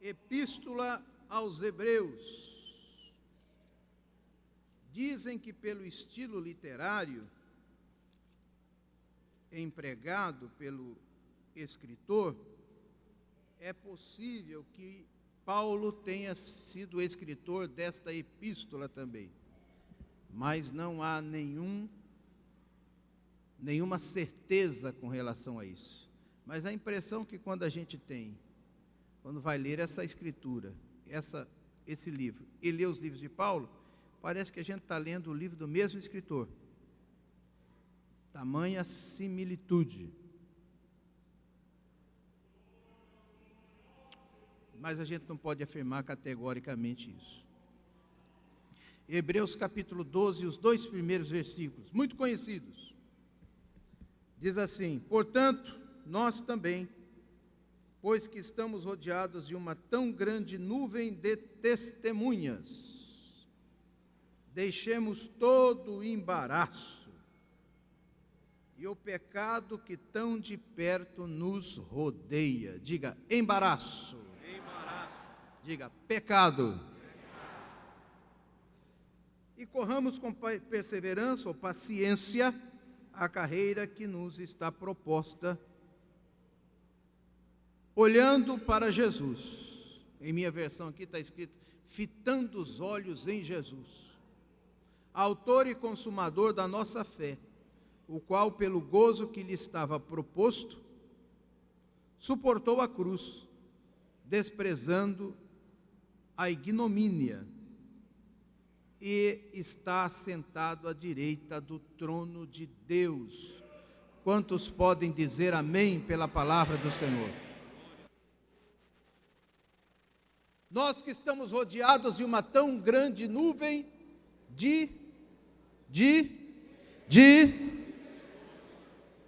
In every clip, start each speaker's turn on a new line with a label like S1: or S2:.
S1: Epístola aos Hebreus. Dizem que pelo estilo literário empregado pelo escritor, é possível que Paulo tenha sido escritor desta epístola também. Mas não há nenhuma certeza com relação a isso. Mas a impressão que quando a gente tem, quando vai ler essa escritura, esse livro, e lê os livros de Paulo, parece que a gente está lendo o livro do mesmo escritor. Tamanha similitude. Mas a gente não pode afirmar categoricamente isso. Hebreus capítulo 12, os 2 primeiros versículos, muito conhecidos. Diz assim: portanto, nós também, pois que estamos rodeados de uma tão grande nuvem de testemunhas, deixemos todo o embaraço e o pecado que tão de perto nos rodeia. Diga, embaraço. Embaraço. Diga, pecado. E corramos com perseverança ou paciência a carreira que nos está proposta, olhando para Jesus. Em minha versão aqui está escrito, fitando os olhos em Jesus, autor e consumador da nossa fé, o qual, pelo gozo que lhe estava proposto, suportou a cruz, desprezando a ignomínia, e está sentado à direita do trono de Deus. Quantos podem dizer amém pela palavra do Senhor? Nós que estamos rodeados de uma tão grande nuvem de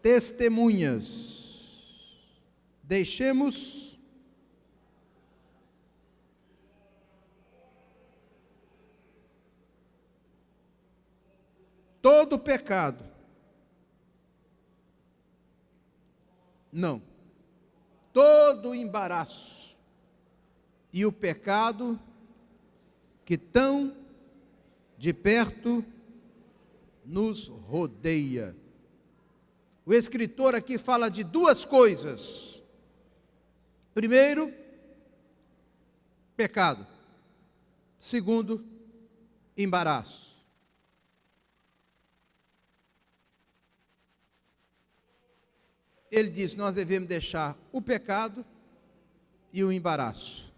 S1: testemunhas, deixemos todo pecado, não, todo embaraço e o pecado que tão de perto nos rodeia. O escritor aqui fala de duas coisas. Primeiro, pecado. Segundo, embaraço. Ele diz, nós devemos deixar o pecado e o embaraço,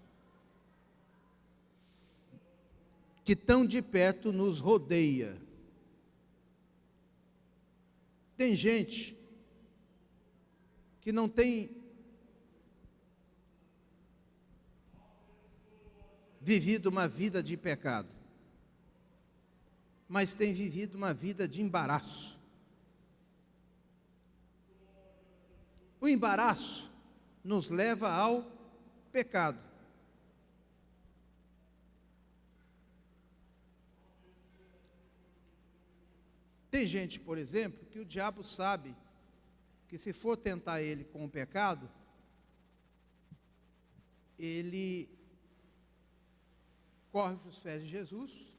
S1: que tão de perto nos rodeia. Tem gente que não tem vivido uma vida de pecado, mas tem vivido uma vida de embaraço. O embaraço nos leva ao pecado. Tem gente, por exemplo, que o diabo sabe que se for tentar ele com o pecado, ele corre para os pés de Jesus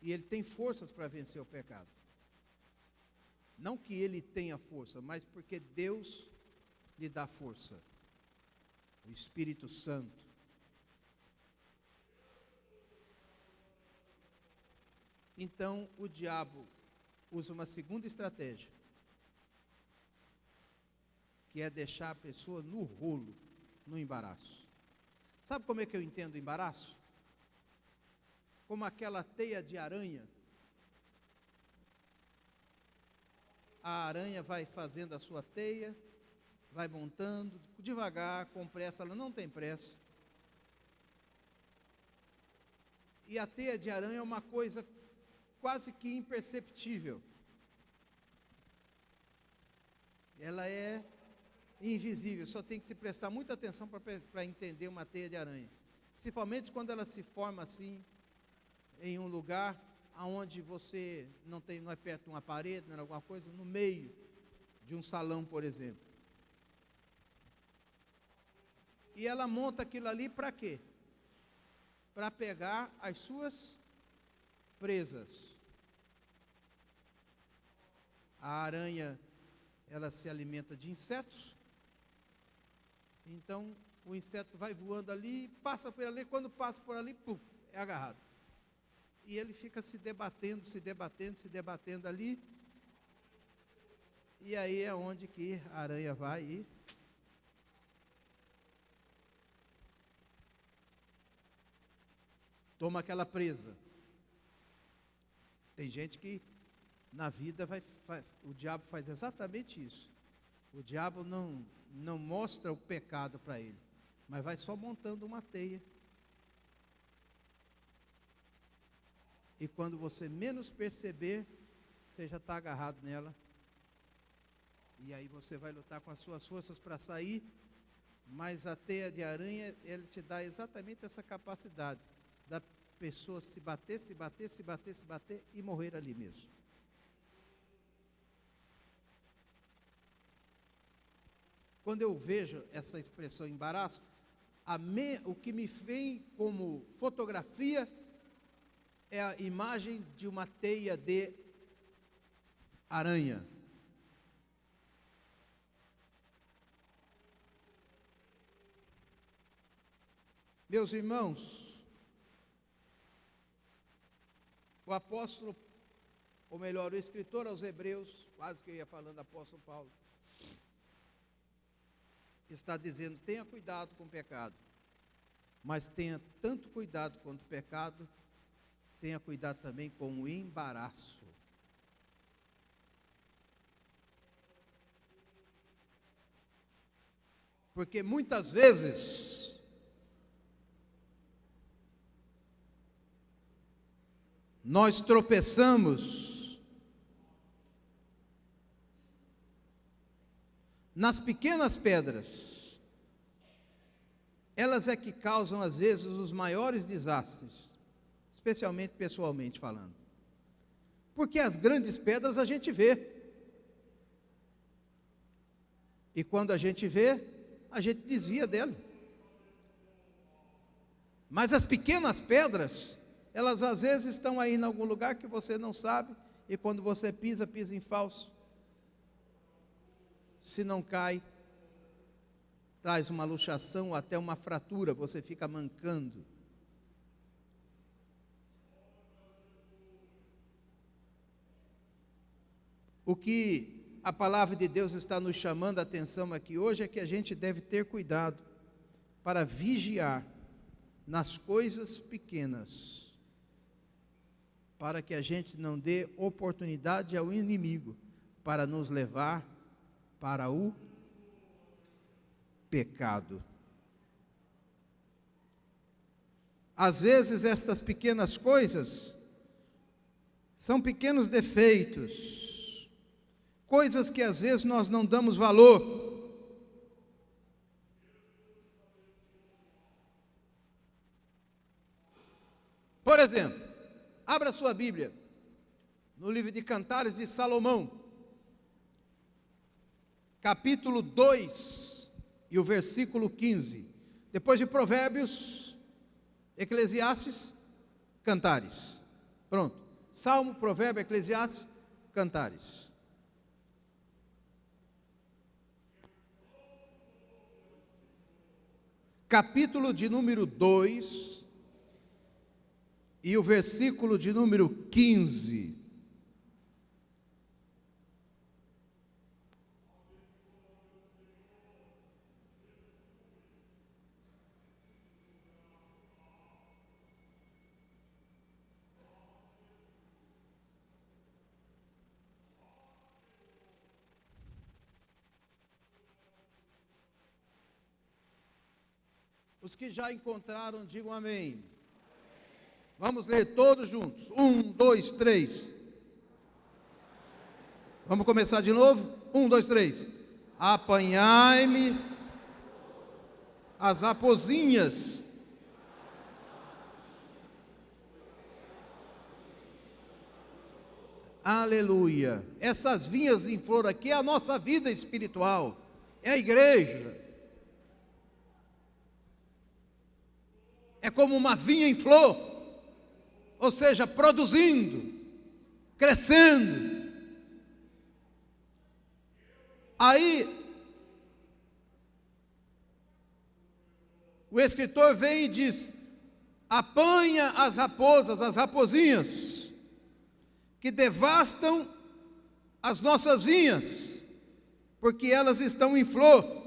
S1: e ele tem forças para vencer o pecado. Não que ele tenha força, mas porque Deus lhe dá força. O Espírito Santo. Então, o diabo usa uma segunda estratégia, que é deixar a pessoa no rolo, no embaraço. Sabe como é que eu entendo o embaraço? Como aquela teia de aranha. A aranha vai fazendo a sua teia, vai montando, devagar, com pressa, ela não tem pressa. E a teia de aranha é uma coisa quase que imperceptível. Ela é invisível, só tem que prestar muita atenção para entender uma teia de aranha. Principalmente quando ela se forma assim, em um lugar aonde você não é perto de uma parede, não é alguma coisa, no meio de um salão, por exemplo. E ela monta aquilo ali para quê? Para pegar as suas presas. A aranha, ela se alimenta de insetos. Então, o inseto vai voando ali, passa por ali, quando passa por ali, pum, é agarrado. E ele fica se debatendo ali. E aí é onde que a aranha vai e toma aquela presa. Tem gente que na vida o diabo faz exatamente isso. O diabo não mostra o pecado para ele, mas vai só montando uma teia. E quando você menos perceber, você já está agarrado nela. E aí você vai lutar com as suas forças para sair, mas a teia de aranha, ele te dá exatamente essa capacidade da pessoa se bater e morrer ali mesmo. Quando eu vejo essa expressão embaraço, o que me vem como fotografia é a imagem de uma teia de aranha. Meus irmãos, o apóstolo, ou melhor, o escritor aos Hebreus, quase que eu ia falando apóstolo Paulo, está dizendo: tenha cuidado com o pecado, mas tenha tanto cuidado quanto o pecado, tenha cuidado também com o embaraço. Porque muitas vezes nós tropeçamos nas pequenas pedras. Elas é que causam às vezes os maiores desastres, especialmente pessoalmente falando. Porque as grandes pedras a gente vê. E quando a gente vê, a gente desvia dela. Mas as pequenas pedras, elas às vezes estão aí em algum lugar que você não sabe, e quando você pisa em falso. Se não cai, traz uma luxação, até uma fratura, você fica mancando. O que a palavra de Deus está nos chamando a atenção aqui hoje é que a gente deve ter cuidado para vigiar nas coisas pequenas, para que a gente não dê oportunidade ao inimigo para nos levar para o pecado. Às vezes estas pequenas coisas são pequenos defeitos, coisas que às vezes nós não damos valor. Por exemplo, abra sua Bíblia no livro de Cantares de Salomão, capítulo 2 e o versículo 15. Depois de Provérbios, Eclesiastes, Cantares. Pronto. Salmo, Provérbio, Eclesiastes, Cantares. Capítulo de número 2 e o versículo de número 15. Os que já encontraram, digam amém. Vamos ler todos juntos. 1, 2, 3. Vamos começar de novo? 1, 2, 3. Apanhai-me as raposinhas. Aleluia. Essas vinhas em flor aqui é a nossa vida espiritual. É a igreja. é como uma vinha em flor, ou seja, produzindo, crescendo. Aí, o escritor vem e diz: apanha as raposas, as raposinhas, que devastam as nossas vinhas, porque elas estão em flor.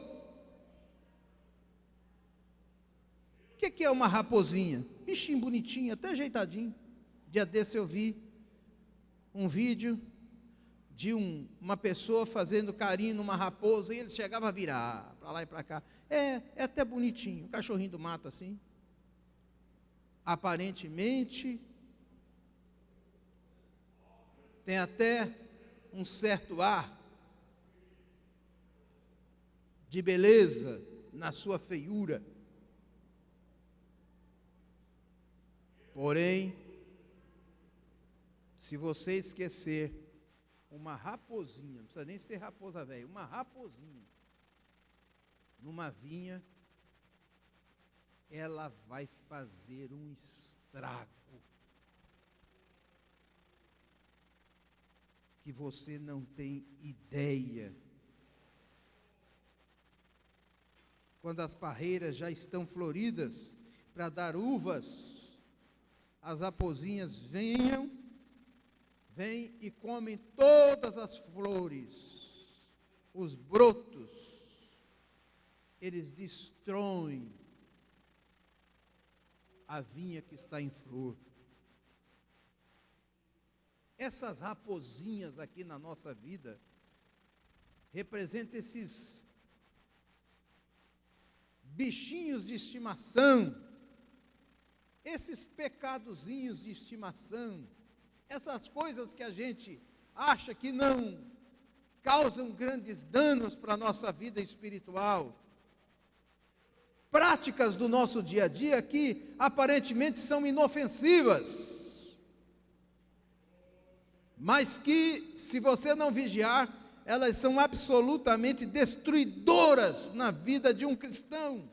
S1: O que é uma raposinha? Bichinho bonitinho, até ajeitadinho. Dia desse eu vi um vídeo de uma pessoa fazendo carinho numa raposa, e ele chegava a virar para lá e para cá. É até bonitinho, o cachorrinho do mato assim. Aparentemente, tem até um certo ar de beleza na sua feiura. Porém, se você esquecer uma raposinha, não precisa nem ser raposa velha, uma raposinha, numa vinha, ela vai fazer um estrago que você não tem ideia. Quando as parreiras já estão floridas para dar uvas, as raposinhas vêm e comem todas as flores, os brotos, eles destroem a vinha que está em flor. Essas raposinhas aqui na nossa vida representam esses bichinhos de estimação, esses pecadozinhos de estimação, essas coisas que a gente acha que não causam grandes danos para a nossa vida espiritual, práticas do nosso dia a dia que aparentemente são inofensivas, mas que, se você não vigiar, elas são absolutamente destruidoras na vida de um cristão.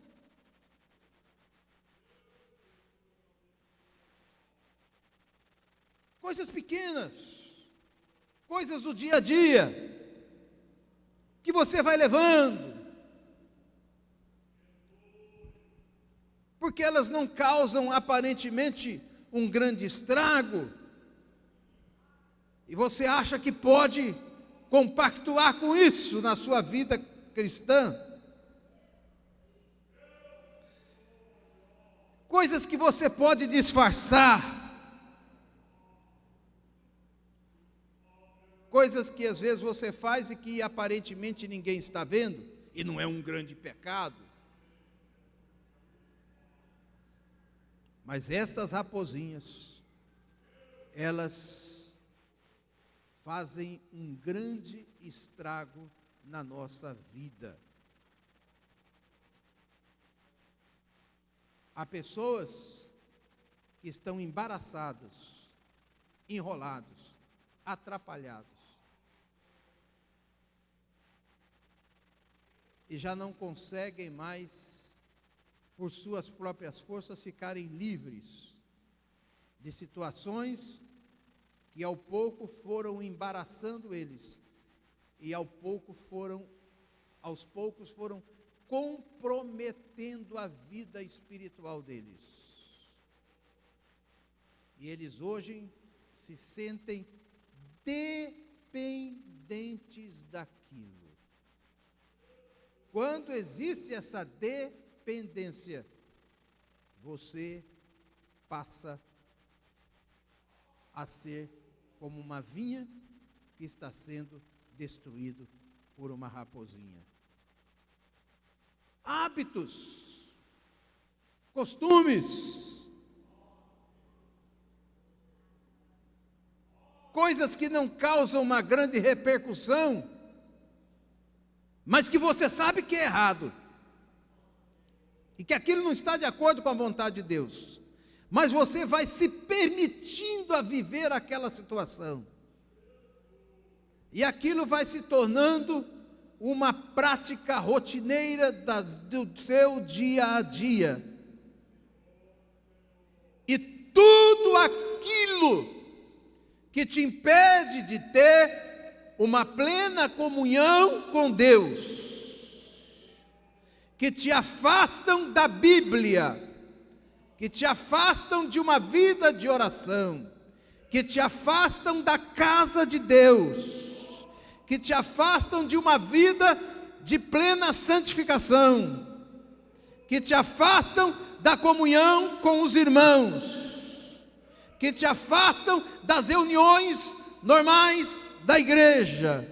S1: Coisas pequenas, coisas do dia a dia, que você vai levando, porque elas não causam aparentemente um grande estrago, e você acha que pode compactuar com isso na sua vida cristã. Coisas que você pode disfarçar, coisas que às vezes você faz e que aparentemente ninguém está vendo, e não é um grande pecado. Mas estas raposinhas, elas fazem um grande estrago na nossa vida. Há pessoas que estão embaraçados, enrolados, atrapalhados, e já não conseguem mais, por suas próprias forças, ficarem livres de situações que ao pouco foram embaraçando eles, e aos poucos foram comprometendo a vida espiritual deles. E eles hoje se sentem dependentes daquilo. Quando existe essa dependência, você passa a ser como uma vinha que está sendo destruído por uma raposinha. Hábitos, costumes, coisas que não causam uma grande repercussão, mas que você sabe que é errado, e que aquilo não está de acordo com a vontade de Deus, mas você vai se permitindo a viver aquela situação, e aquilo vai se tornando uma prática rotineira do seu dia a dia, e tudo aquilo que te impede de ter uma plena comunhão com Deus, que te afastam da Bíblia, que te afastam de uma vida de oração, que te afastam da casa de Deus, que te afastam de uma vida de plena santificação, que te afastam da comunhão com os irmãos, que te afastam das reuniões normais da igreja,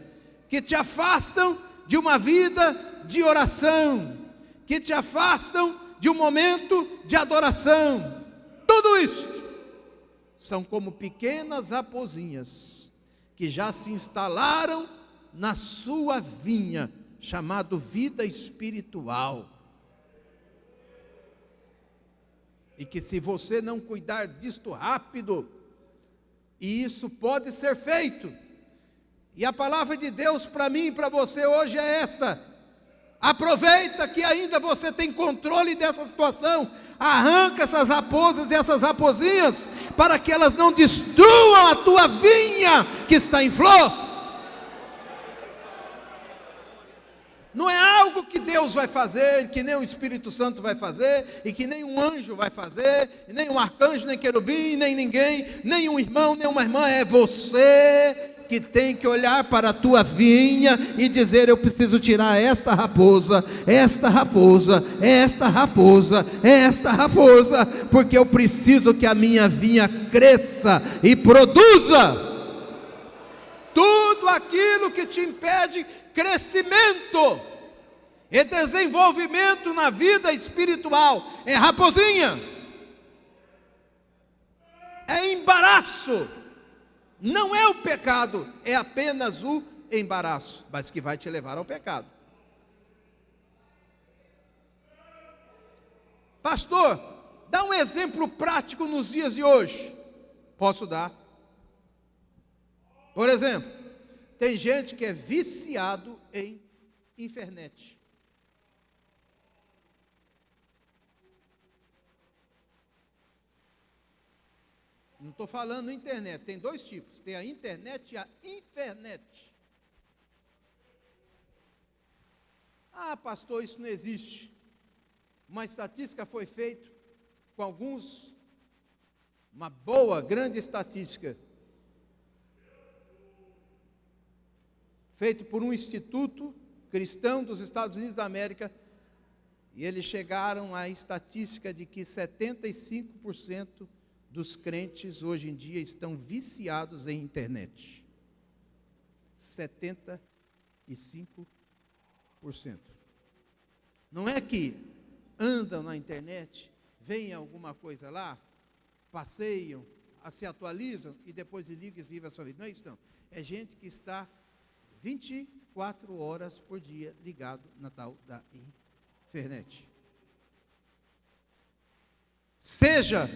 S1: que te afastam de uma vida de oração, que te afastam de um momento de adoração. Tudo isto são como pequenas raposinhas que já se instalaram na sua vinha, chamado vida espiritual. E que se você não cuidar disto rápido, e isso pode ser feito, e a palavra de Deus para mim e para você hoje é esta: aproveita que ainda você tem controle dessa situação, arranca essas raposas e essas raposinhas, para que elas não destruam a tua vinha que está em flor. Não é algo que Deus vai fazer, que nem o Espírito Santo vai fazer, e que nem um anjo vai fazer, nem um arcanjo, nem querubim, nem ninguém, nem um irmão, nem uma irmã. É você que tem que olhar para a tua vinha e dizer: eu preciso tirar esta raposa, esta raposa, esta raposa, esta raposa, porque eu preciso que a minha vinha cresça e produza. Tudo aquilo que te impede crescimento e desenvolvimento na vida espiritual é raposinha, é embaraço. Não é o pecado, é apenas o embaraço, mas que vai te levar ao pecado. Pastor, dá um exemplo prático nos dias de hoje. Posso dar. Por exemplo, tem gente que é viciado em internet. Não estou falando internet, tem dois tipos, tem a internet e a infernet. Ah, pastor, isso não existe. Uma estatística foi feita com alguns, uma boa, grande estatística, feito por um instituto cristão dos Estados Unidos da América, e eles chegaram à estatística de que 75% dos crentes hoje em dia estão viciados em internet. 75%. Não é que andam na internet, veem alguma coisa lá, passeiam, se atualizam e depois ligam e vivem a sua vida. Não é isso não. É gente que está 24 horas por dia ligado na tal da internet. Seja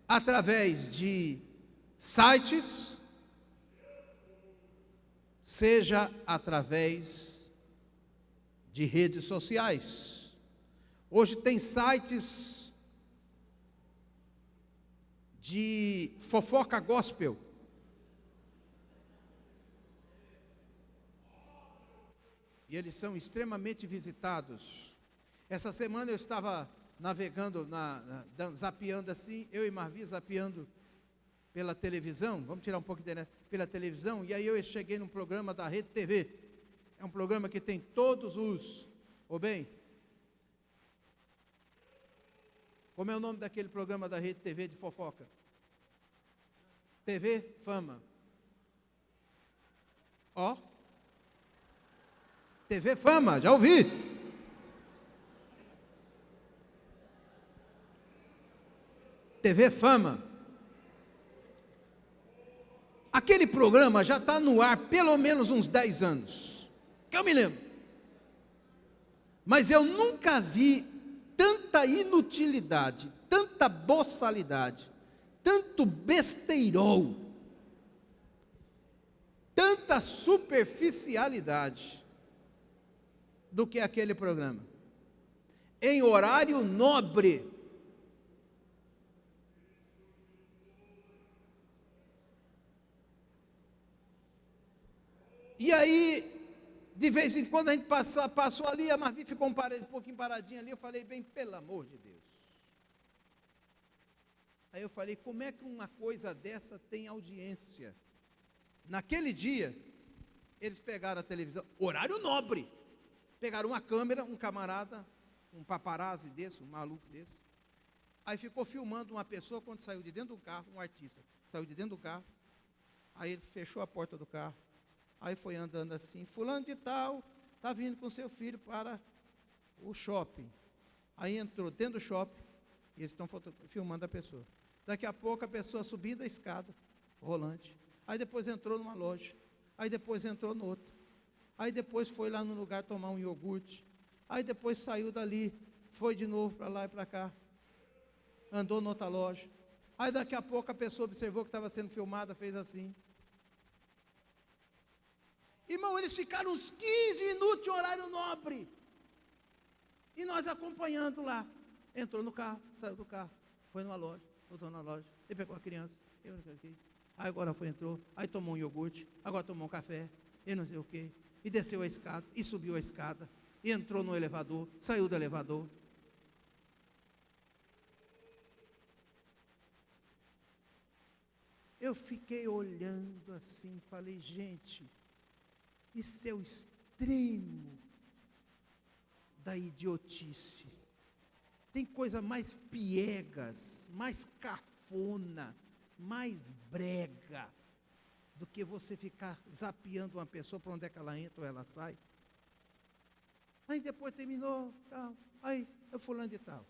S1: através de sites, seja através de redes sociais. Hoje tem sites de fofoca gospel. E eles são extremamente visitados. Essa semana eu estava navegando, zapeando assim, eu e Marvi zapeando pela televisão, vamos tirar um pouco de internet, pela televisão, e aí eu cheguei num programa da Rede TV, é um programa que tem todos os, como é o nome daquele programa da Rede TV de fofoca? TV Fama. TV Fama, já ouvi. TV Fama. Aquele programa já está no ar pelo menos uns 10 anos, que eu me lembro. Mas eu nunca vi tanta inutilidade, tanta boçalidade, tanto besteirol, tanta superficialidade do que aquele programa. Em horário nobre. E aí, de vez em quando a gente passou ali, a Marvi ficou um pouquinho paradinha ali, eu falei, bem, pelo amor de Deus. Aí eu falei, como é que uma coisa dessa tem audiência? Naquele dia, eles pegaram a televisão, horário nobre, pegaram uma câmera, um camarada, um paparazzi desse, um maluco desse, aí ficou filmando uma pessoa quando saiu de dentro do carro, um artista, saiu de dentro do carro, aí ele fechou a porta do carro, aí foi andando assim, fulano de tal, está vindo com seu filho para o shopping. Aí entrou dentro do shopping, e eles estão filmando a pessoa. Daqui a pouco a pessoa subindo a escada, rolante. Aí depois entrou numa loja. Aí depois entrou no outro. Aí depois foi lá no lugar tomar um iogurte. Aí depois saiu dali, foi de novo para lá e para cá. Andou noutra loja. Aí daqui a pouco a pessoa observou que estava sendo filmada, fez assim. Irmão, eles ficaram uns 15 minutos de horário nobre. E nós acompanhando lá. Entrou no carro, saiu do carro, foi numa loja, voltou na loja, ele pegou a criança, eu não sei o quê. Aí agora entrou, aí tomou um iogurte, agora tomou um café, eu não sei o quê. E desceu a escada, e subiu a escada, e entrou no elevador, saiu do elevador. Eu fiquei olhando assim, falei, gente, isso é o extremo da idiotice. Tem coisa mais piegas, mais cafona, mais brega, do que você ficar zapeando uma pessoa para onde é que ela entra ou ela sai. Aí depois terminou, tal, aí eu fulano de tal.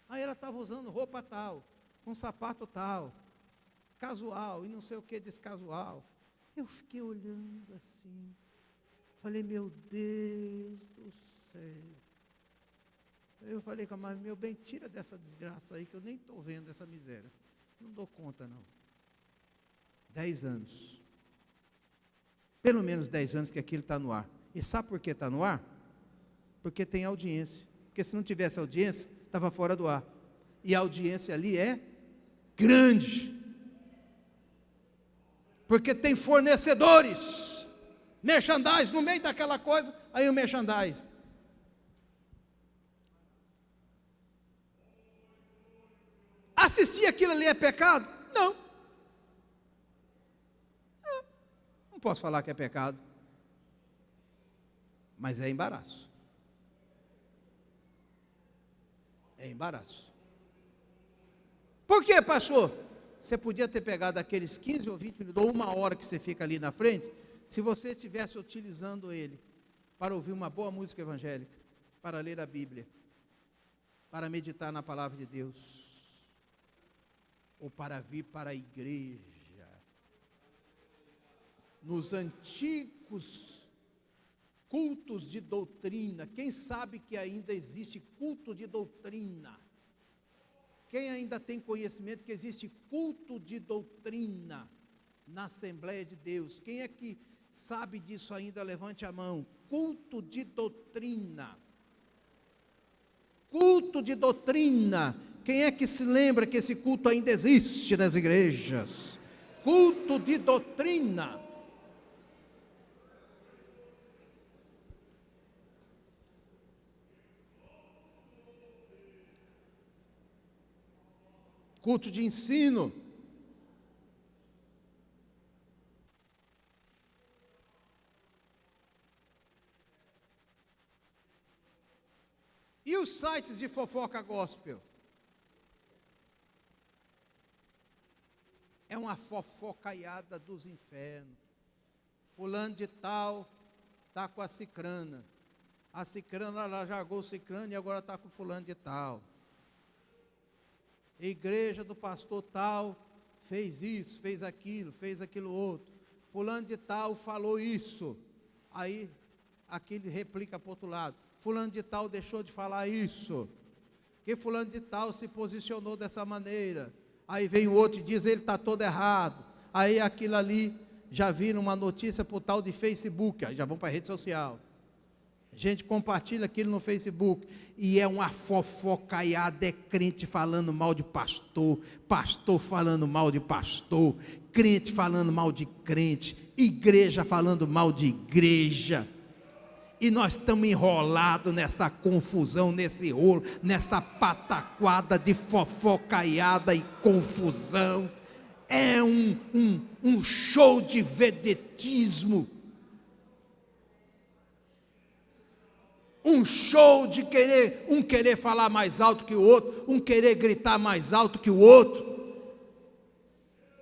S1: Aí ela estava usando roupa tal, com sapato tal, casual, e não sei o que descasual. Eu fiquei olhando assim, falei, meu Deus do céu. Eu falei com a mãe, meu bem, tira dessa desgraça aí, que eu nem estou vendo essa miséria. Não dou conta, não. 10 anos. Pelo menos 10 anos que aquilo está no ar. E sabe por que está no ar? Porque tem audiência. Porque se não tivesse audiência, estava fora do ar. E a audiência ali é grande. Porque tem fornecedores. Merchandise no meio daquela coisa, aí o merchandise. Assistir aquilo ali é pecado? Não. Não posso falar que é pecado. Mas é embaraço. É embaraço. Por quê, pastor? Você podia ter pegado aqueles 15 ou 20 minutos, ou uma hora que você fica ali na frente, se você estivesse utilizando ele para ouvir uma boa música evangélica, para ler a Bíblia, para meditar na palavra de Deus, ou para vir para a igreja. Nos antigos cultos de doutrina, quem sabe que ainda existe culto de doutrina? Quem ainda tem conhecimento que existe culto de doutrina na Assembleia de Deus? Quem é que sabe disso ainda? Levante a mão. Culto de doutrina. Culto de doutrina. Quem é que se lembra que esse culto ainda existe nas igrejas? Culto de doutrina. Culto de ensino. E os sites de fofoca gospel? É uma fofocaiada dos infernos. Fulano de tal está com a cicrana. A cicrana, ela jogou o cicrano e agora está com fulano de tal. A igreja do pastor tal fez isso, fez aquilo outro. Fulano de tal falou isso. Aí, aquele replica para o outro lado. Fulano de tal deixou de falar isso. Que fulano de tal se posicionou dessa maneira. Aí vem o outro e diz, ele está todo errado. Aí aquilo ali, já viram uma notícia para o tal de Facebook, aí já vão para a rede social. A gente compartilha aquilo no Facebook, e é uma fofocaiada, é crente falando mal de pastor, pastor falando mal de pastor, crente falando mal de crente, igreja falando mal de igreja, e nós estamos enrolados nessa confusão, nesse rolo, nessa pataquada de fofocaiada e confusão. É um show de vedetismo, um show de querer falar mais alto que o outro, um querer gritar mais alto que o outro.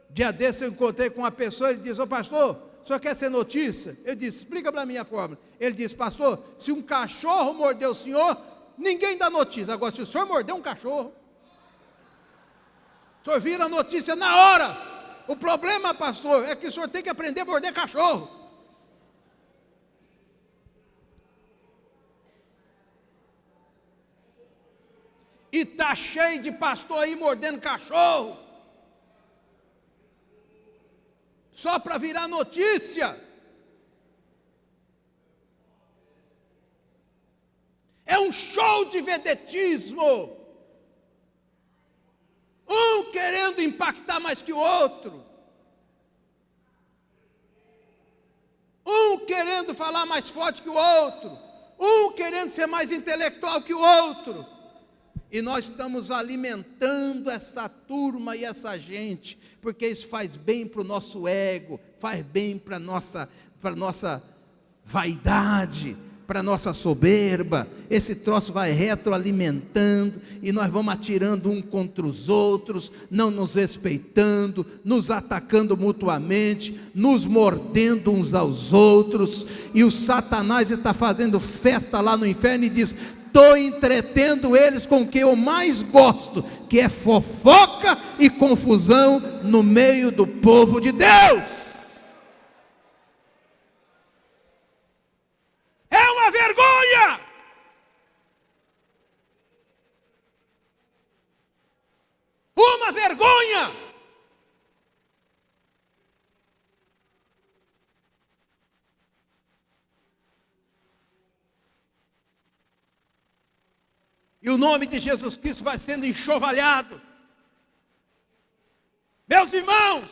S1: Dia desse eu encontrei com uma pessoa, ele disse: ô pastor, o senhor quer ser notícia? Eu disse: explica para mim a fórmula. Ele disse: pastor, se um cachorro mordeu o senhor, ninguém dá notícia. Agora, se o senhor mordeu um cachorro, o senhor vira a notícia na hora. O problema, pastor, é que o senhor tem que aprender a morder cachorro. E está cheio de pastor aí mordendo cachorro, só para virar notícia. É um show de vedetismo, um querendo impactar mais que o outro, um querendo falar mais forte que o outro, um querendo ser mais intelectual que o outro. E nós estamos alimentando essa turma e essa gente, porque isso faz bem para o nosso ego, faz bem para a nossa vaidade, para a nossa soberba. Esse troço vai retroalimentando, e nós vamos atirando um contra os outros, não nos respeitando, nos atacando mutuamente, nos mordendo uns aos outros, e o Satanás está fazendo festa lá no inferno e diz: estou entretendo eles com o que eu mais gosto, que é fofoca e confusão no meio do povo de Deus. É uma vergonha. Uma vergonha. E o nome de Jesus Cristo vai sendo enxovalhado. Meus irmãos,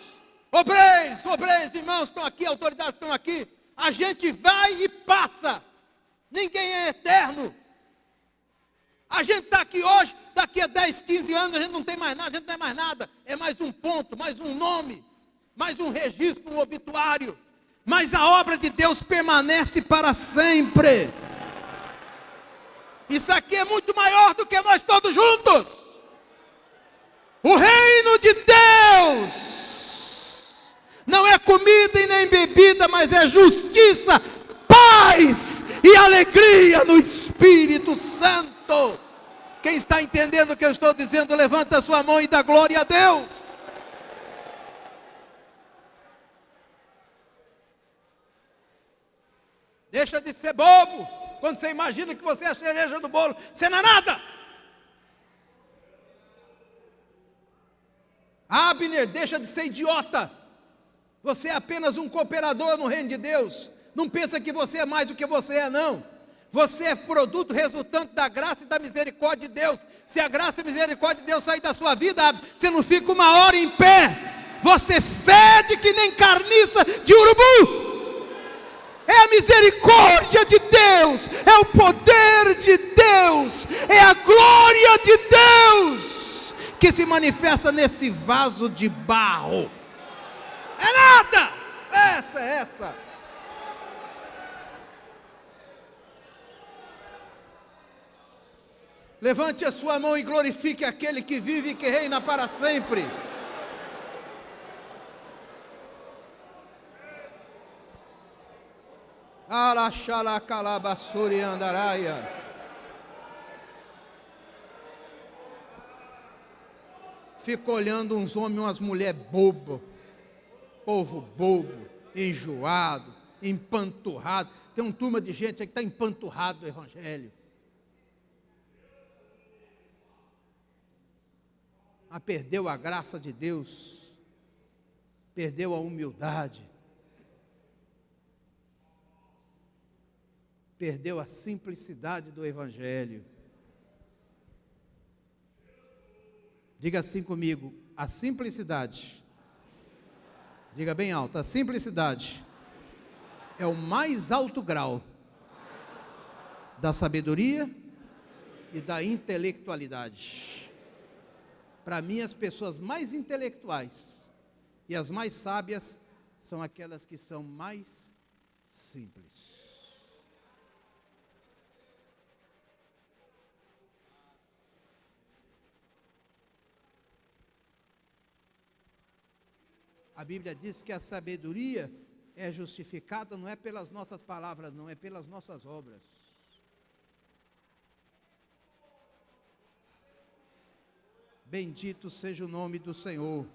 S1: obreiros, irmãos estão aqui, autoridades estão aqui. A gente vai e passa. Ninguém é eterno. A gente está aqui hoje, daqui a 10, 15 anos a gente não tem mais nada, a gente não é mais nada. É mais um ponto, mais um nome, mais um registro, um obituário. Mas a obra de Deus permanece para sempre. Isso aqui é muito maior do que nós todos juntos. O reino de Deus não é comida e nem bebida, mas é justiça, paz e alegria no Espírito Santo. Quem está entendendo o que eu estou dizendo, levanta a sua mão e dá glória a Deus. Deixa de ser bobo. Quando você imagina que você é a cereja do bolo, você não é nada. Abner, deixa de ser idiota. Você é apenas um cooperador no reino de Deus. Não pensa que você é mais do que você é, não. Você é produto resultante da graça e da misericórdia de Deus. Se a graça e a misericórdia de Deus sair da sua vida, Abner, você não fica uma hora em pé. Você fede que nem carniça de urubu. É a misericórdia de Deus, é o poder de Deus, é a glória de Deus que se manifesta nesse vaso de barro. É nada. Essa. Levante a sua mão e glorifique aquele que vive e que reina para sempre. Araxalacalabassuri andaraia. Fica olhando uns homens e umas mulheres bobo, povo bobo, enjoado, empanturrado. Tem uma turma de gente aí que está empanturrado do Evangelho. Perdeu a graça de Deus, perdeu a humildade, perdeu a simplicidade do Evangelho. Diga assim comigo: a simplicidade. Diga bem alto: a simplicidade é o mais alto grau da sabedoria e da intelectualidade. Para mim, as pessoas mais intelectuais e as mais sábias são aquelas que são mais simples. A Bíblia diz que a sabedoria é justificada não é pelas nossas palavras, não, é pelas nossas obras. Bendito seja o nome do Senhor.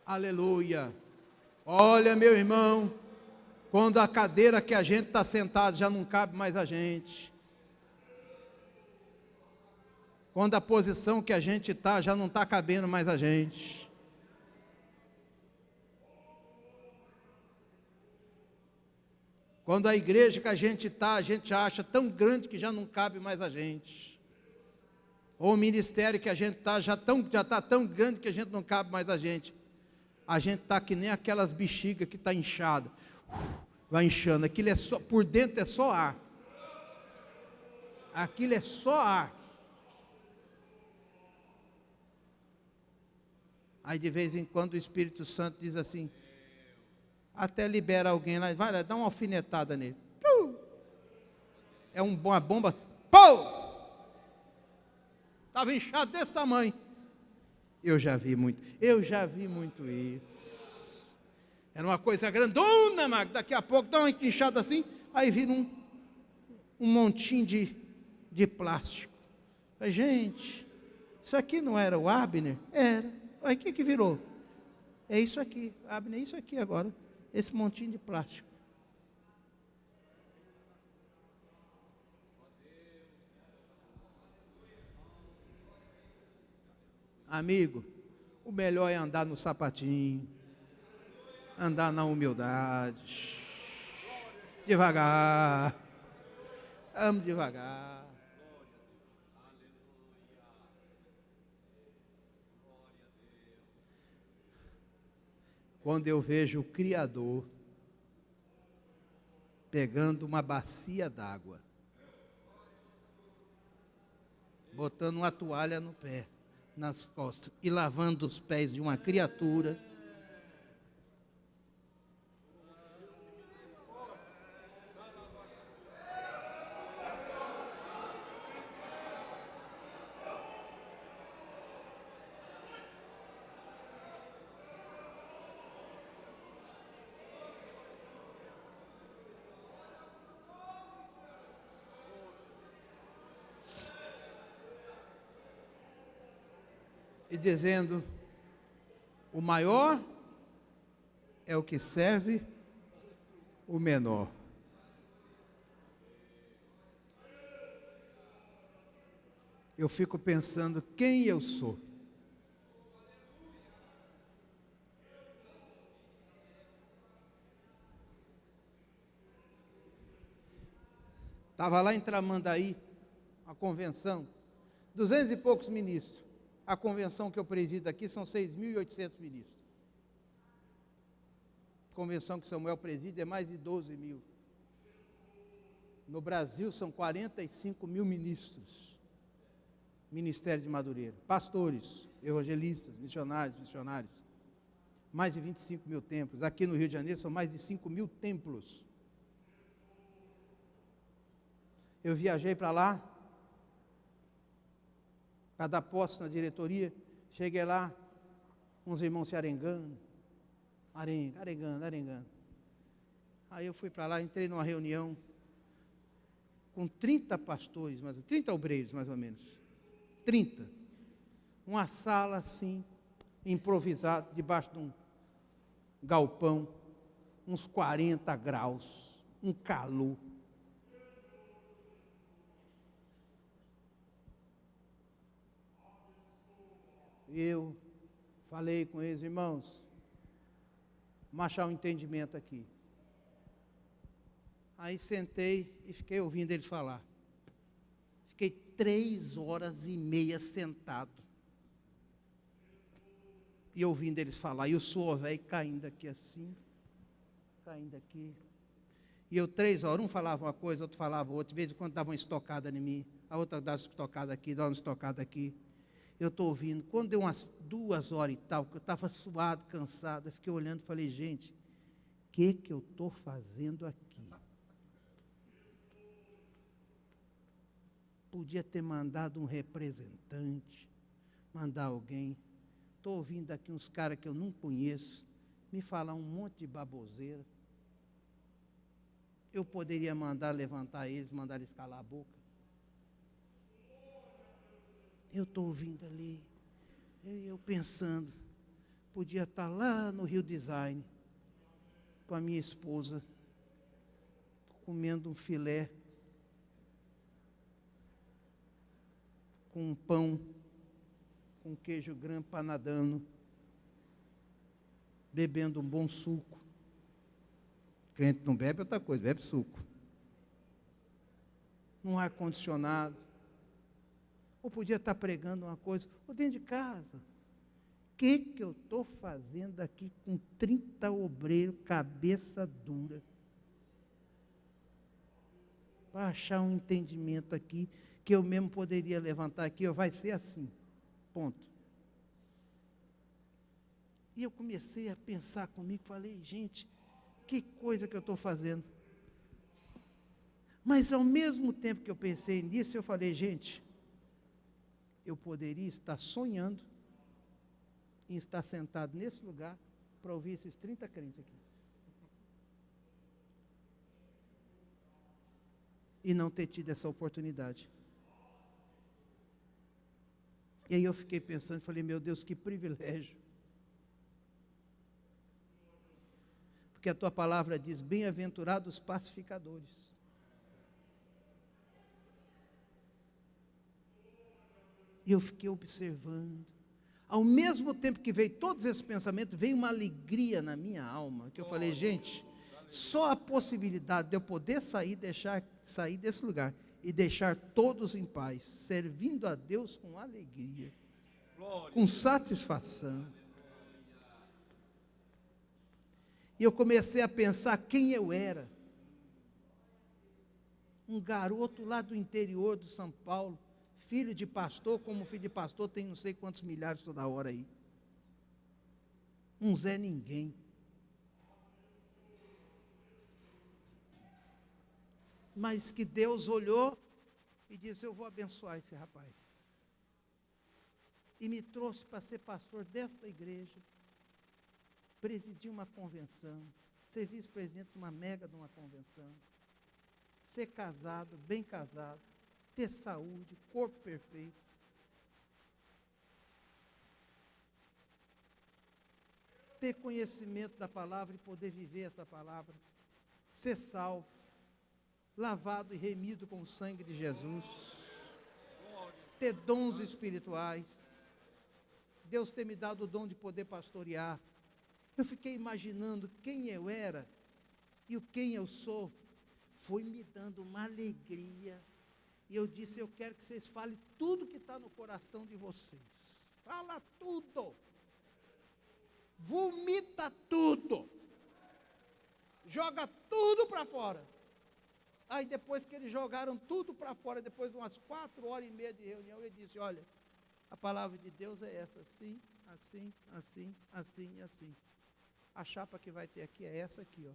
S1: Aleluia. Olha, meu irmão, quando a cadeira que a gente está sentado já não cabe mais a gente. Quando a posição que a gente está já não está cabendo mais a gente. Quando a igreja que a gente está, a gente acha tão grande que já não cabe mais a gente. Ou o ministério que a gente está já está tão grande que a gente não cabe mais a gente. A gente está que nem aquelas bexigas que está inchada. Vai inchando. Aquilo é só, por dentro é só ar. Aquilo é só ar. Aí de vez em quando o Espírito Santo diz assim, até libera alguém lá, vai lá, dá uma alfinetada nele. É uma bomba. Pô! Estava inchado desse tamanho. Eu já vi muito isso. Era uma coisa grandona, Magno. Daqui a pouco dá uma inchada assim, aí vira um montinho de plástico. Mas, gente, isso aqui não era o Abner? Era. Aí o que virou? É isso aqui, Abner, é isso aqui agora. Esse montinho de plástico. Amigo, o melhor é andar no sapatinho, andar na humildade, devagar, amo devagar. Quando eu vejo o Criador pegando uma bacia d'água, botando uma toalha no pé, nas costas, e lavando os pés de uma criatura, e dizendo, o maior é o que serve o menor. Eu fico pensando quem eu sou. Estava lá em Tramandaí, a convenção, 200 e poucos ministros. A convenção que eu presido aqui são 6.800 ministros. A convenção que Samuel preside é mais de 12 mil. No Brasil são 45 mil ministros. Ministério de Madureira. Pastores, evangelistas, missionários. Mais de 25 mil templos. Aqui no Rio de Janeiro são mais de 5 mil templos. Eu viajei para lá, para dar posse na diretoria, cheguei lá, uns irmãos se arengando. Aí eu fui para lá, entrei numa reunião com 30 pastores, 30 obreiros mais ou menos. 30. Uma sala assim, improvisada, debaixo de um galpão, uns 40 graus, um calor. Eu falei com eles, irmãos, vamos achar um entendimento aqui. Aí sentei e fiquei ouvindo eles falar. Fiquei 3h30 sentado. E ouvindo eles falar. E o suor velho caindo aqui assim, caindo aqui. E eu 3 horas, um falava uma coisa, outro falava outra, de vez em quando dava uma estocada em mim, a outra dava uma estocada aqui, dava uma estocada aqui. Eu estou ouvindo. Quando deu umas 2 horas e tal, que eu estava suado, cansado, eu fiquei olhando e falei, gente, o que eu estou fazendo aqui? Podia ter mandado um representante, mandar alguém. Estou ouvindo aqui uns caras que eu não conheço, me falar um monte de baboseira. Eu poderia mandar levantar eles, mandar eles calar a boca. Eu estou ouvindo ali, eu pensando, podia estar lá no Rio Design, com a minha esposa, comendo um filé, com um pão, com queijo grande panadano, bebendo um bom suco. Crente não bebe outra coisa, bebe suco. Num ar-condicionado. Ou podia estar pregando uma coisa, ou dentro de casa. O que eu estou fazendo aqui com 30 obreiros, cabeça dura? Para achar um entendimento aqui, que eu mesmo poderia levantar aqui, vai ser assim, ponto. E eu comecei a pensar comigo, falei, gente, que coisa que eu estou fazendo. Mas ao mesmo tempo que eu pensei nisso, eu falei, gente, eu poderia estar sonhando em estar sentado nesse lugar para ouvir esses 30 crentes aqui. E não ter tido essa oportunidade. E aí eu fiquei pensando, falei, meu Deus, que privilégio. Porque a tua palavra diz, bem-aventurados os pacificadores. E eu fiquei observando. Ao mesmo tempo que veio todos esses pensamentos, veio uma alegria na minha alma, que eu falei, gente, só a possibilidade de eu poder sair desse lugar e deixar todos em paz, servindo a Deus com alegria, com satisfação. E eu comecei a pensar quem eu era. Um garoto lá do interior do São Paulo, filho de pastor, como filho de pastor tem não sei quantos milhares toda hora aí. Um Zé Ninguém. Mas que Deus olhou e disse, eu vou abençoar esse rapaz. E me trouxe para ser pastor desta igreja, presidir uma convenção, ser vice-presidente de uma mega de uma convenção, ser casado, bem casado, ter saúde, corpo perfeito. Ter conhecimento da palavra e poder viver essa palavra, ser salvo, lavado e remido com o sangue de Jesus, ter dons espirituais, Deus ter me dado o dom de poder pastorear. Eu fiquei imaginando quem eu era e o quem eu sou, foi me dando uma alegria, e eu disse, eu quero que vocês falem tudo que está no coração de vocês, fala tudo, vomita tudo, joga tudo para fora. Aí depois que eles jogaram tudo para fora, depois de umas 4h30 de reunião, ele disse, olha, a palavra de Deus é essa, assim, assim, assim, assim e assim. A chapa que vai ter aqui é essa aqui, ó.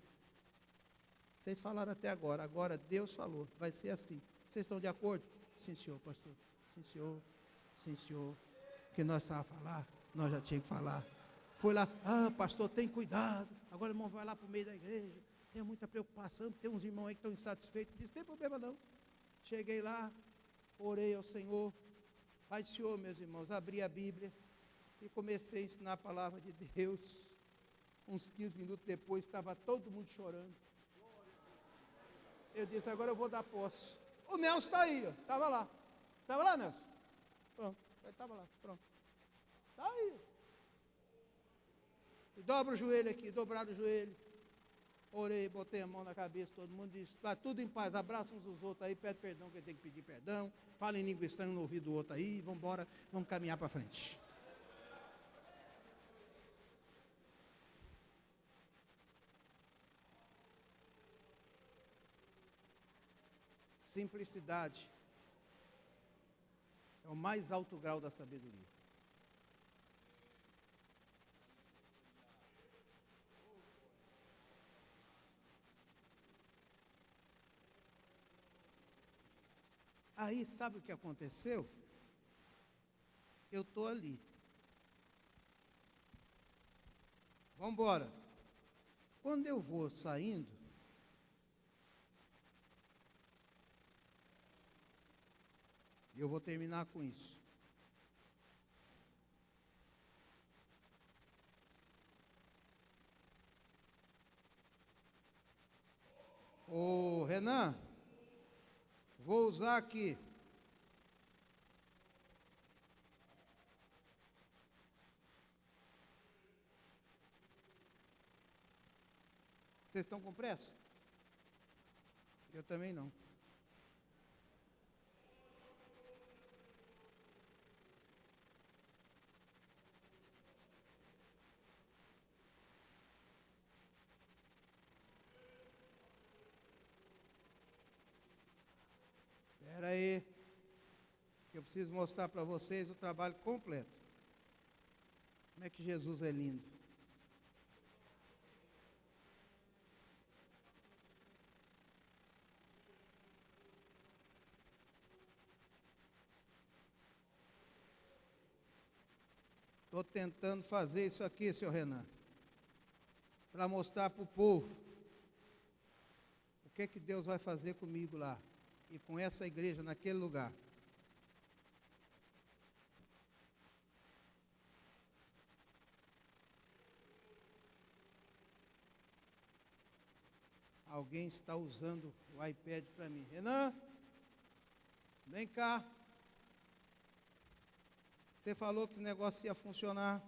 S1: Vocês falaram até agora, agora Deus falou, vai ser assim. Vocês estão de acordo? Sim, senhor, pastor. Sim, senhor. Sim, senhor. Porque nós estávamos a falar, nós já tínhamos que falar. Foi lá, pastor, tem cuidado. Agora o irmão vai lá para o meio da igreja. Tem muita preocupação, tem uns irmãos aí que estão insatisfeitos. Disse, tem problema não. Cheguei lá, orei ao Senhor. Pai do Senhor, meus irmãos, abri a Bíblia e comecei a ensinar a palavra de Deus. Uns 15 minutos depois, estava todo mundo chorando. Eu disse, agora eu vou dar posse. O Nelson está aí, estava lá. Estava lá, Nelson? Pronto, ele estava lá, pronto. Está aí. E dobra o joelho aqui, dobraram o joelho. Orei, botei a mão na cabeça, todo mundo disse, está tudo em paz, abraça uns os outros aí, pede perdão, quem tem que pedir perdão, fala em língua estranha no ouvido do outro aí, vamos embora, vamos caminhar para frente. Simplicidade é o mais alto grau da sabedoria. Aí, sabe o que aconteceu? Eu estou ali. Vamos embora. Quando eu vou saindo, eu vou terminar com isso. Ô, Renan, vou usar aqui. Vocês estão com pressa? Eu também não. Espera aí, que eu preciso mostrar para vocês o trabalho completo. Como é que Jesus é lindo. Estou tentando fazer isso aqui, senhor Renan, para mostrar para o povo o que Deus vai fazer comigo lá e com essa igreja naquele lugar. Alguém está usando o iPad para mim. Renan, vem cá. Você falou que o negócio ia funcionar.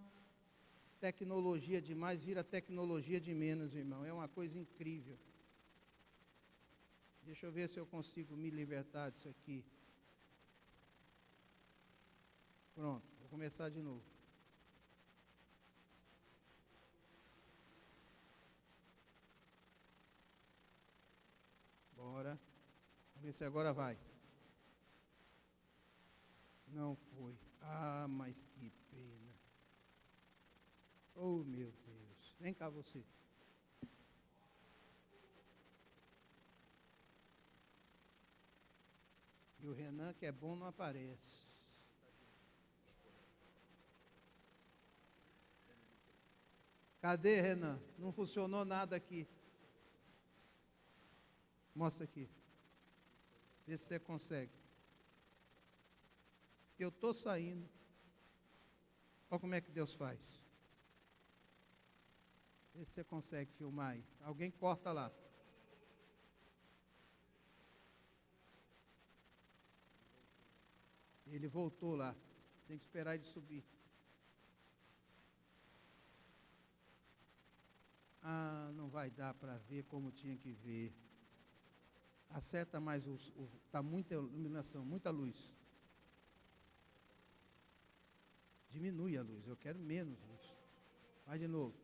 S1: Tecnologia demais vira tecnologia de menos, irmão. É uma coisa incrível. Deixa eu ver se eu consigo me libertar disso aqui. Pronto, vou começar de novo. Bora. Vamos ver se agora vai. Não foi. Ah, mas que pena. Oh, meu Deus. Vem cá você. E o Renan, que é bom, não aparece. Cadê, Renan? Não funcionou nada aqui. Mostra aqui. Vê se você consegue. Eu estou saindo. Olha como é que Deus faz. Vê se você consegue filmar aí. Alguém corta lá. Ele voltou lá. Tem que esperar ele subir. Ah, não vai dar para ver como tinha que ver. Acerta mais está muita iluminação, muita luz. Diminui a luz, eu quero menos luz. Vai de novo.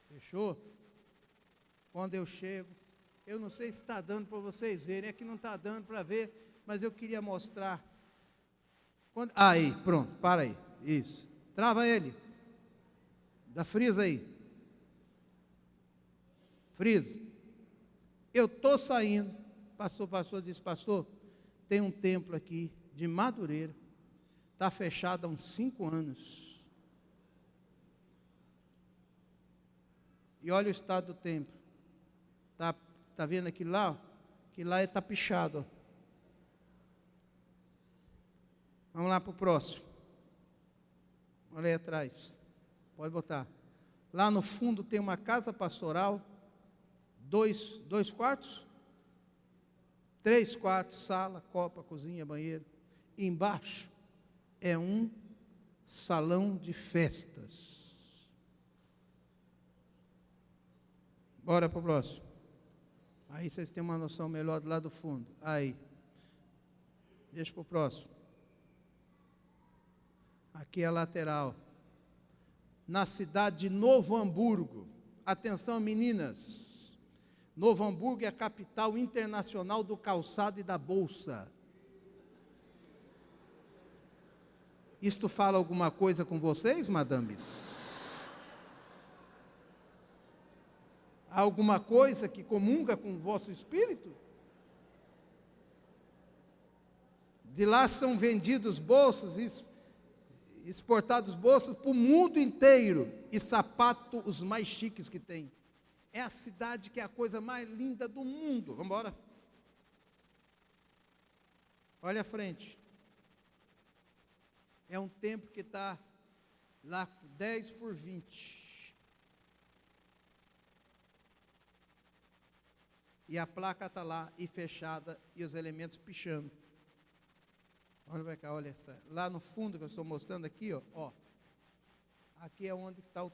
S1: Fechou? Quando eu chego, eu não sei se está dando para vocês verem, é que não está dando para ver, mas eu queria mostrar. Aí, pronto, para aí. Isso. Trava ele. Dá frisa aí. Frisa. Eu estou saindo. Pastor disse, pastor, tem um templo aqui de Madureira. Está fechado há uns 5 anos. E olha o estado do templo. Tá vendo aquilo lá? Aquilo lá está pichado. Ó. Vamos lá para o próximo. Olha aí atrás. Pode botar. Lá no fundo tem uma casa pastoral. 2 quartos? 3 quartos, sala, copa, cozinha, banheiro. E embaixo é um salão de festas. Bora para o próximo. Aí vocês têm uma noção melhor do lado do fundo. Aí. Deixa para o próximo. Aqui é a lateral. Na cidade de Novo Hamburgo. Atenção, meninas. Novo Hamburgo é a capital internacional do calçado e da bolsa. Isto fala alguma coisa com vocês, madames? Há alguma coisa que comunga com o vosso espírito? De lá são vendidos bolsos, exportados bolsos para o mundo inteiro, e sapato os mais chiques que tem. É a cidade que é a coisa mais linda do mundo. Vamos embora. Olha a frente. É um templo que está lá 10 por 20. E a placa está lá, e fechada, e os elementos pichando. Olha para cá, olha essa. Lá no fundo que eu estou mostrando aqui, ó. Aqui é onde está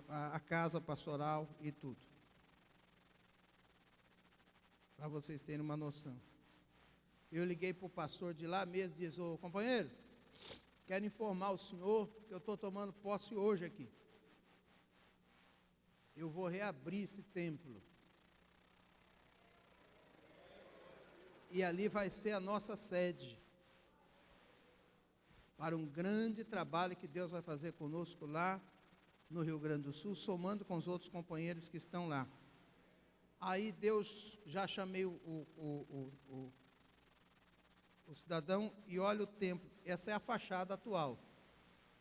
S1: a casa pastoral e tudo. Para vocês terem uma noção. Eu liguei para o pastor de lá mesmo e disse: ô companheiro, quero informar o senhor que eu estou tomando posse hoje aqui. Eu vou reabrir esse templo. E ali vai ser a nossa sede. Para um grande trabalho que Deus vai fazer conosco lá no Rio Grande do Sul, somando com os outros companheiros que estão lá. Aí Deus, já chamei o cidadão, e olha o templo. Essa é a fachada atual.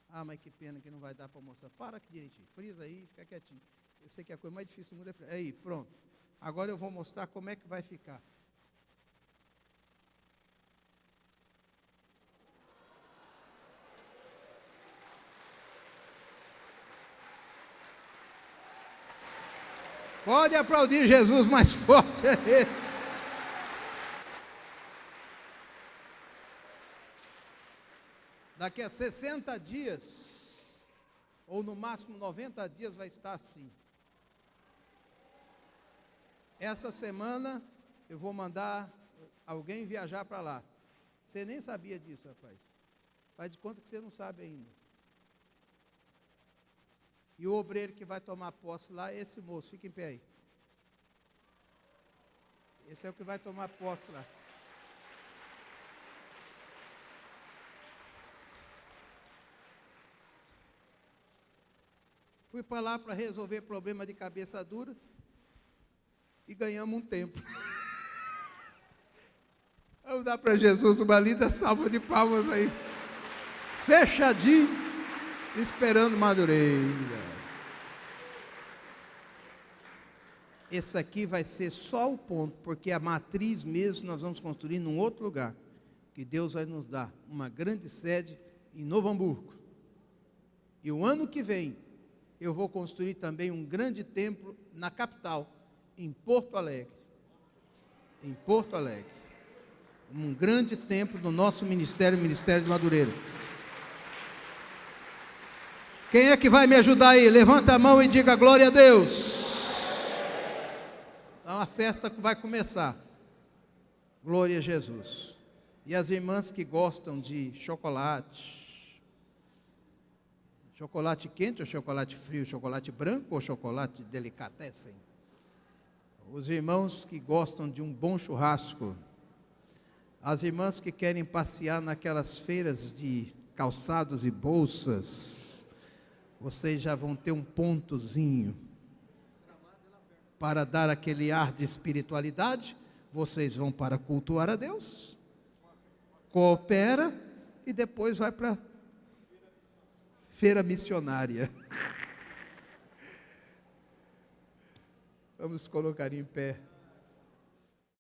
S1: Ah, mas que pena que não vai dar para mostrar. Para aqui direitinho, frisa aí, fica quietinho. Eu sei que a coisa mais difícil do mundo é frisar. Aí, pronto. Agora eu vou mostrar como é que vai ficar. Pode aplaudir Jesus mais forte. Daqui a 60 dias, ou no máximo 90 dias, vai estar assim. Essa semana eu vou mandar alguém viajar para lá. Você nem sabia disso, rapaz. Faz de conta que você não sabe ainda. E o obreiro que vai tomar posse lá é esse moço, fica em pé aí. Esse é o que vai tomar posse lá. Fui para lá para resolver problema de cabeça dura e ganhamos um tempo. Vamos dar para Jesus uma linda salva de palmas aí. Fechadinho, esperando Madureira. Esse aqui vai ser só o ponto, porque a matriz mesmo nós vamos construir num outro lugar, que Deus vai nos dar uma grande sede em Novo Hamburgo. E o ano que vem, eu vou construir também um grande templo na capital, em Porto Alegre. Em Porto Alegre. Um grande templo do nosso ministério, o Ministério de Madureira. Quem é que vai me ajudar aí? Levanta a mão e diga glória a Deus. Então a festa vai começar. Glória a Jesus. E as irmãs que gostam de chocolate, chocolate quente ou chocolate frio, chocolate branco ou chocolate delicatessen? Os irmãos que gostam de um bom churrasco, as irmãs que querem passear naquelas feiras de calçados e bolsas, vocês já vão ter um pontozinho para dar aquele ar de espiritualidade. Vocês vão para cultuar a Deus, coopera e depois vai para feira missionária. Vamos colocar em pé.